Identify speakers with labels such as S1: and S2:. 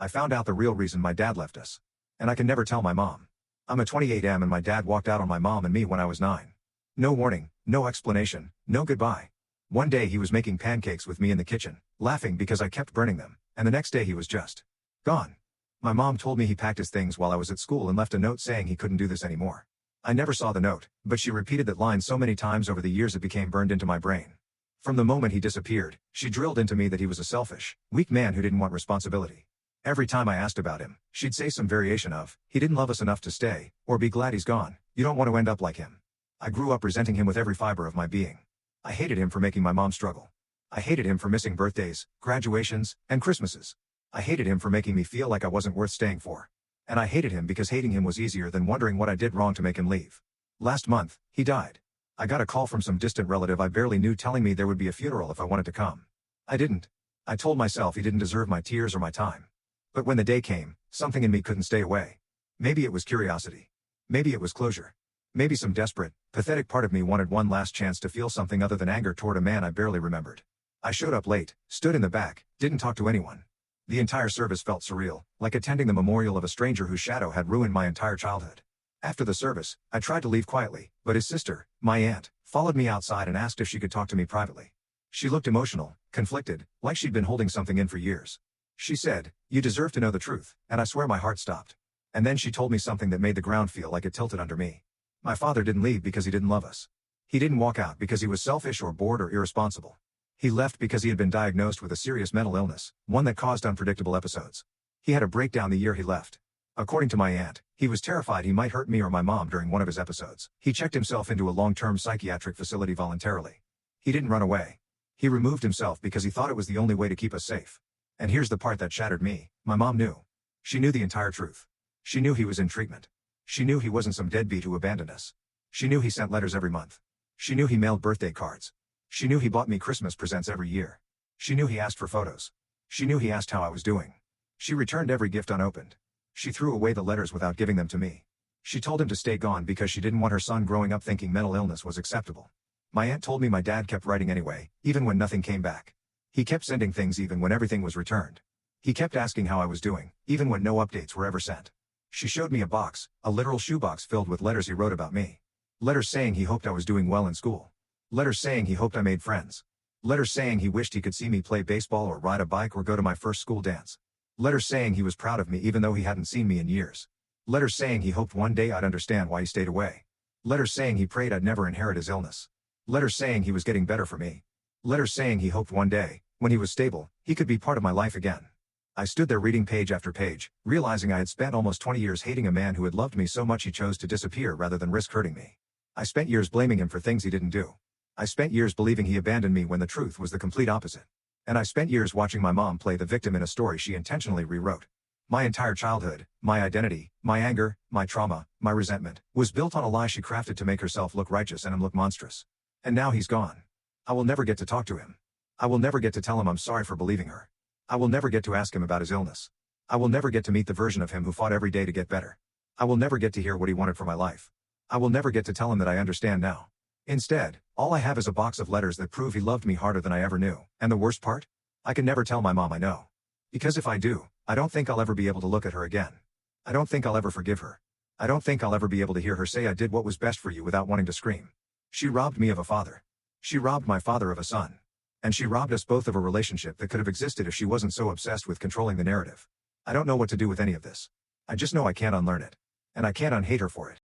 S1: I found out the real reason my dad left us. And I can never tell my mom. I'm a 28M and my dad walked out on my mom and me when I was 9. No warning, no explanation, no goodbye. One day he was making pancakes with me in the kitchen, laughing because I kept burning them, and the next day he was just gone. My mom told me he packed his things while I was at school and left a note saying he couldn't do this anymore. I never saw the note, but she repeated that line so many times over the years it became burned into my brain. From the moment he disappeared, she drilled into me that he was a selfish, weak man who didn't want responsibility. Every time I asked about him, she'd say some variation of, "He didn't love us enough to stay," or "Be glad he's gone, you don't want to end up like him." I grew up resenting him with every fiber of my being. I hated him for making my mom struggle. I hated him for missing birthdays, graduations, and Christmases. I hated him for making me feel like I wasn't worth staying for. And I hated him because hating him was easier than wondering what I did wrong to make him leave. Last month, he died. I got a call from some distant relative I barely knew telling me there would be a funeral if I wanted to come. I didn't. I told myself he didn't deserve my tears or my time. But when the day came, something in me couldn't stay away. Maybe it was curiosity. Maybe it was closure. Maybe some desperate, pathetic part of me wanted one last chance to feel something other than anger toward a man I barely remembered. I showed up late, stood in the back, didn't talk to anyone. The entire service felt surreal, like attending the memorial of a stranger whose shadow had ruined my entire childhood. After the service, I tried to leave quietly, but his sister, my aunt, followed me outside and asked if she could talk to me privately. She looked emotional, conflicted, like she'd been holding something in for years. She said, "You deserve to know the truth," and I swear my heart stopped. And then she told me something that made the ground feel like it tilted under me. My father didn't leave because he didn't love us. He didn't walk out because he was selfish or bored or irresponsible. He left because he had been diagnosed with a serious mental illness, one that caused unpredictable episodes. He had a breakdown the year he left. According to my aunt, he was terrified he might hurt me or my mom during one of his episodes. He checked himself into a long-term psychiatric facility voluntarily. He didn't run away. He removed himself because he thought it was the only way to keep us safe. And here's the part that shattered me. My mom knew. She knew the entire truth. She knew he was in treatment. She knew he wasn't some deadbeat who abandoned us. She knew he sent letters every month. She knew he mailed birthday cards. She knew he bought me Christmas presents every year. She knew he asked for photos. She knew he asked how I was doing. She returned every gift unopened. She threw away the letters without giving them to me. She told him to stay gone because she didn't want her son growing up thinking mental illness was acceptable. My aunt told me my dad kept writing anyway, even when nothing came back. He kept sending things even when everything was returned. He kept asking how I was doing, even when no updates were ever sent. She showed me a box, a literal shoebox filled with letters he wrote about me. Letters saying he hoped I was doing well in school. Letters saying he hoped I made friends. Letters saying he wished he could see me play baseball or ride a bike or go to my first school dance. Letters saying he was proud of me even though he hadn't seen me in years. Letters saying he hoped one day I'd understand why he stayed away. Letters saying he prayed I'd never inherit his illness. Letters saying he was getting better for me. Letters saying he hoped one day, when he was stable, he could be part of my life again. I stood there reading page after page, realizing I had spent almost 20 years hating a man who had loved me so much he chose to disappear rather than risk hurting me. I spent years blaming him for things he didn't do. I spent years believing he abandoned me when the truth was the complete opposite. And I spent years watching my mom play the victim in a story she intentionally rewrote. My entire childhood, my identity, my anger, my trauma, my resentment, was built on a lie she crafted to make herself look righteous and him look monstrous. And now he's gone. I will never get to talk to him. I will never get to tell him I'm sorry for believing her. I will never get to ask him about his illness. I will never get to meet the version of him who fought every day to get better. I will never get to hear what he wanted for my life. I will never get to tell him that I understand now. Instead, all I have is a box of letters that prove he loved me harder than I ever knew. And the worst part? I can never tell my mom I know. Because if I do, I don't think I'll ever be able to look at her again. I don't think I'll ever forgive her. I don't think I'll ever be able to hear her say I did what was best for you without wanting to scream. She robbed me of a father. She robbed my father of a son. And she robbed us both of a relationship that could have existed if she wasn't so obsessed with controlling the narrative. I don't know what to do with any of this. I just know I can't unlearn it. And I can't unhate her for it.